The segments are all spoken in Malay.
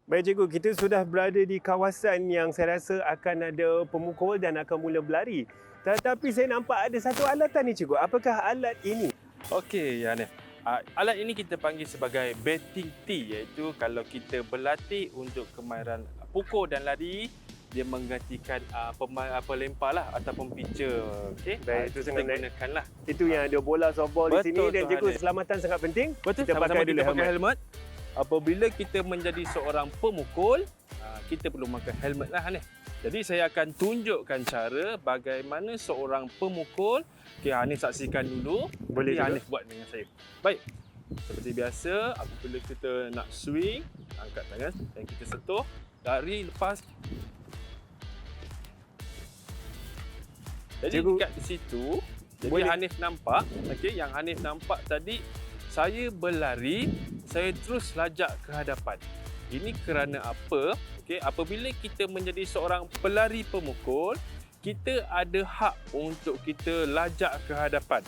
Baik cikgu, kita sudah berada di kawasan yang saya rasa akan ada pemukul dan akan mula berlari. Tetapi saya nampak ada satu alatan ni cikgu. Apakah alat ini? Okey, Hanif. Alat ini kita panggil sebagai batting tee, iaitu kalau kita berlatih untuk kemahiran pukul dan lari, dia menggantikan pelempar lah ataupun pitcher. Okey, Baik, itu kita sangat gunakanlah. Itu yang ada bola softball di sini Betul, dan Tuhan cikgu Hanif. keselamatan sangat penting. Betul, Kita sama-sama pakai dulu kita pakai helmet. helmet. Apabila kita menjadi seorang pemukul, kita perlu pakai helmet lah, Hanif. Jadi saya akan tunjukkan cara bagaimana seorang pemukul. Okey, Hanif saksikan dulu. Boleh Nanti juga. Hanif buat dengan saya. Baik. Seperti biasa, apabila kita nak swing, angkat tangan dan kita sentuh, lari, lepas. Jadi Cikgu, dekat di situ, jadi boleh- Hanif nampak, okey, yang Hanif nampak tadi, saya berlari, saya terus lajak ke hadapan. Ini kerana apa? Okey, apabila kita menjadi seorang pelari pemukul, kita ada hak untuk kita lajak ke hadapan.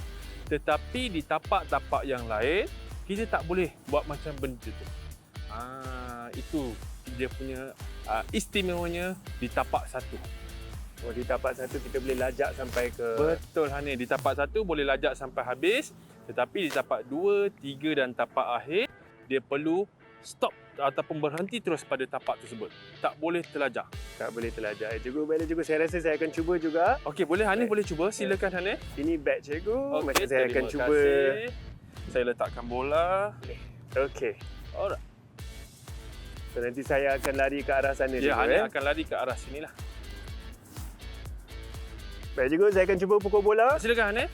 Tetapi di tapak-tapak yang lain, kita tak boleh buat macam benda tu. Itu dia punya istimewanya di tapak satu. Oh, di tapak satu kita boleh lajak sampai ke... Betul, Hanif. Di tapak satu boleh lajak sampai habis. Tetapi di tapak 2, 3 dan tapak akhir, dia perlu stop ataupun berhenti terus pada tapak tersebut. Tak boleh terlajak. Tak boleh terlajak. Cikgu, baiklah cikgu. Saya rasa saya akan cuba juga. Okey, boleh Hanif Baik. boleh cuba. Silakan Hanif. Ini bat cikgu. Okey, Maka saya akan terima cuba. kasih. Saya letakkan bola. Okey. Alright. So, nanti saya akan lari ke arah sana Ya, cikgu. Hanif akan lari ke arah sinilah. Baik cikgu, saya akan cuba pukul bola. Silakan Hanif.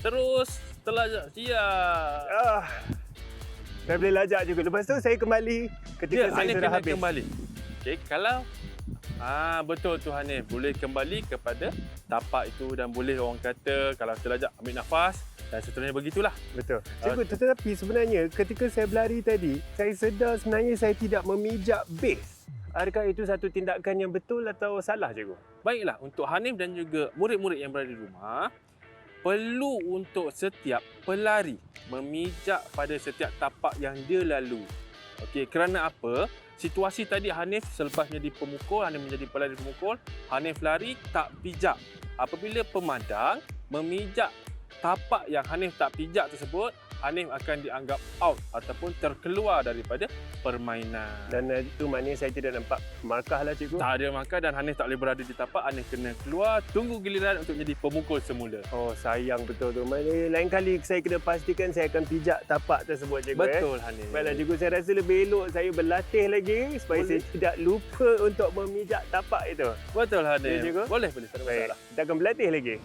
Terus terlajak. Siap. Saya boleh lajak juga. Lepas tu saya kembali ketika saya Hanif sudah kena habis. kembali. Okey, kalau betul tu Hanif, boleh kembali kepada tapak itu dan boleh orang kata kalau terlajak ambil nafas dan seterusnya begitulah. Betul. Cikgu, tetapi sebenarnya ketika saya berlari tadi, saya sedar sebenarnya saya tidak memijak base. Adakah itu satu tindakan yang betul atau salah cikgu? Baiklah, untuk Hanif dan juga murid-murid yang berada di rumah, perlu untuk setiap pelari memijak pada setiap tapak yang dia lalui. Okey, kerana apa? Situasi tadi Hanif selepas menjadi pemukul, Hanif menjadi pelari pemukul, Hanif lari tak pijak. Apabila pemandang memijak tapak yang Hanif tak pijak tersebut, Hanif akan dianggap out ataupun terkeluar daripada permainan. Dan itu maknanya saya tidak nampak markah lah cikgu. Tak ada markah dan Hanif tak boleh berada di tapak. Hanif kena keluar, tunggu giliran untuk menjadi pemukul semula. Oh, sayang betul tu. Maknanya lain kali saya kena pastikan saya akan pijak tapak tersebut cikgu. Betul, Hanif. Baiklah cikgu, saya rasa lebih elok saya berlatih lagi supaya Boleh. saya tidak lupa untuk memijak tapak itu. Betul, Ya, Hanif. cikgu? Boleh, tak ada Baik, masalah. kita akan berlatih lagi.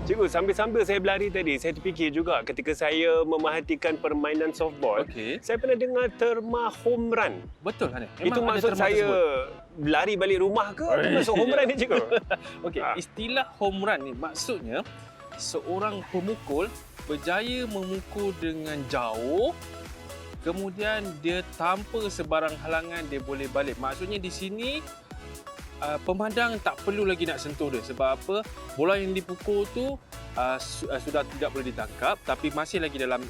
Cikgu, sambil-sambil saya berlari tadi, saya terfikir juga ketika saya memerhatikan permainan softball, Okey. saya pernah dengar terma home run. Betul, Hanif. Itu maksud saya lari balik rumah ke? Itu maksud home run ni cikgu? Okey, istilah home run ni maksudnya seorang pemukul berjaya memukul dengan jauh, kemudian dia tanpa sebarang halangan dia boleh balik. Maksudnya di sini pemandang tak perlu lagi nak sentuh dia. Sebab apa? Bola yang dipukul tu sudah tidak boleh ditangkap tapi masih lagi dalam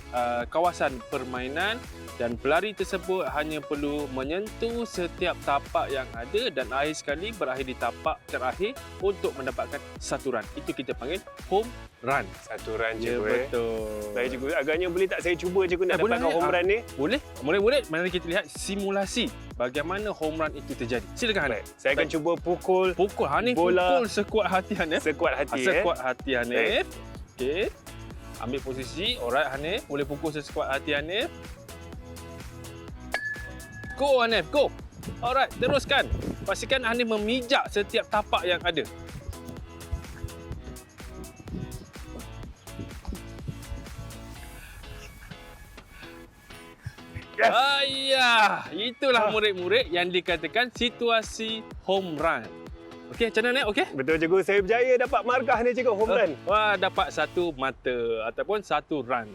kawasan permainan dan pelari tersebut hanya perlu menyentuh setiap tapak yang ada dan akhir sekali berakhir di tapak terakhir untuk mendapatkan satu run. Itu kita panggil home run. Satu run Ya, cikgu. betul. Baik cikgu, agaknya boleh tak saya cuba cikgu nak boleh, dapatkan home run ni? Boleh. Murid-murid, mari kita lihat simulasi bagaimana home run itu terjadi. Silakan Hanif. Baik, saya akan cuba pukul Pukul Hanif, bola pukul sekuat hati Hanif. sekuat hati. Sekuat hati Hanif. Okey. Ambil posisi. Alright Hanif, boleh pukul sekuat hati Hanif. Go Hanif, go. Alright, teruskan. Pastikan Hanif memijak setiap tapak yang ada. Ya, Yes. Ya, itulah murid-murid yang dikatakan situasi home run. Okey, macam mana? Okey? Betul cikgu, saya berjaya dapat markah ni cikgu, home run. Wah, dapat satu mata ataupun satu run.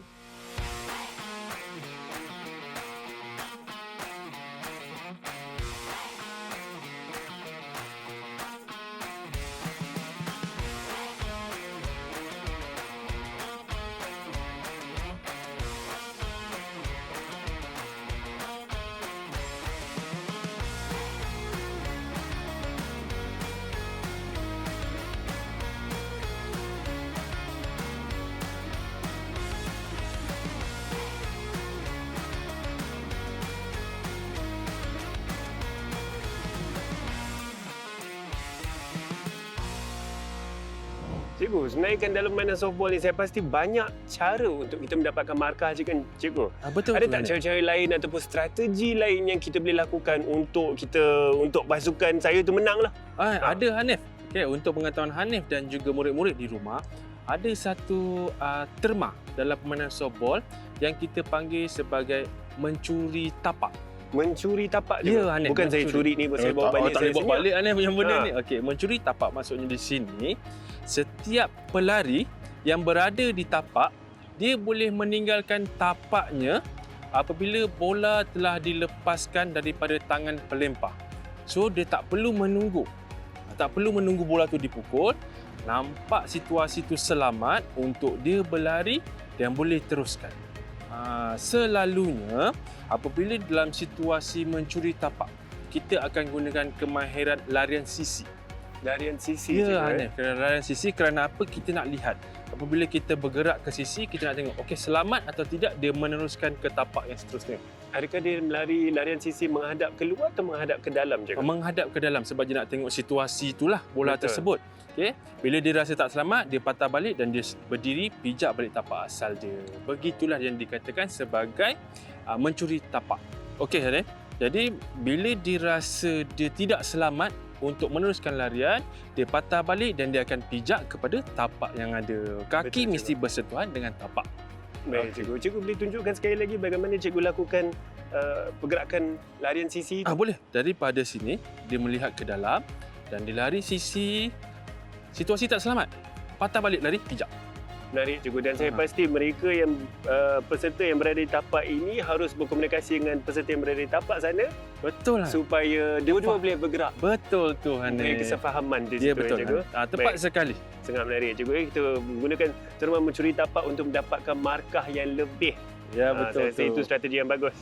Cikgu, sebenarnya kan dalam mainan softball ni saya pasti banyak cara untuk kita mendapatkan markah je kan cikgu. Betul. Ada tak cara-cara lain ataupun strategi lain yang kita boleh lakukan untuk pasukan saya tu menang lah? Ada Hanif. Okey, untuk pengetahuan Hanif dan juga murid-murid di rumah, ada satu terma dalam permainan softball yang kita panggil sebagai mencuri tapak. Mencuri tapak je. Ya, Hanif. Bukan saya curi ni, saya bawa balik. Tak boleh bawa balik Hanif yang benda Ha. ni. Okey, mencuri tapak maksudnya di sini, setiap pelari yang berada di tapak, dia boleh meninggalkan tapaknya apabila bola telah dilepaskan daripada tangan pelempar. So, dia tak perlu menunggu. Tak perlu menunggu bola tu dipukul. Nampak situasi tu selamat untuk dia berlari dan boleh teruskan. Selalunya, apabila dalam situasi mencuri tapak, kita akan gunakan kemahiran larian sisi. Larian sisi Ya, cikgu. Hanif. Larian sisi kerana apa? Kita nak lihat. Apabila kita bergerak ke sisi, kita nak tengok, okey, selamat atau tidak dia meneruskan ke tapak yang seterusnya. Adakah dia melari larian sisi menghadap keluar atau menghadap ke dalam cikgu? Menghadap ke dalam sebab dia nak tengok situasi itulah bola Betul. tersebut. Okey, bila dia rasa tak selamat, dia patah balik dan dia berdiri pijak balik tapak asal dia. Begitulah yang dikatakan sebagai mencuri tapak. Okey, Hanif. Jadi bila dia rasa dia tidak selamat untuk meneruskan larian, dia patah balik dan dia akan pijak kepada tapak yang ada. Kaki Betul, mesti bersentuhan dengan tapak. Baik cikgu. Cikgu boleh tunjukkan sekali lagi bagaimana cikgu lakukan pergerakan larian sisi itu? Boleh. Daripada sini, dia melihat ke dalam dan dia lari sisi, situasi tak selamat. Patah balik lari, pijak. Menarik cikgu, dan saya pasti mereka yang peserta yang berada di tapak ini harus berkomunikasi dengan peserta yang berada di tapak sana Betul lah. supaya dua-dua boleh bergerak. Betul tu, Ada Hanif. kesefahaman di Ya, situ betul. cikgu. Tepat Baik. sekali. Sangat menarik cikgu. Kita menggunakan terma mencuri tapak untuk mendapatkan markah yang lebih. Ya, betul Saya rasa tu. itu strategi yang bagus.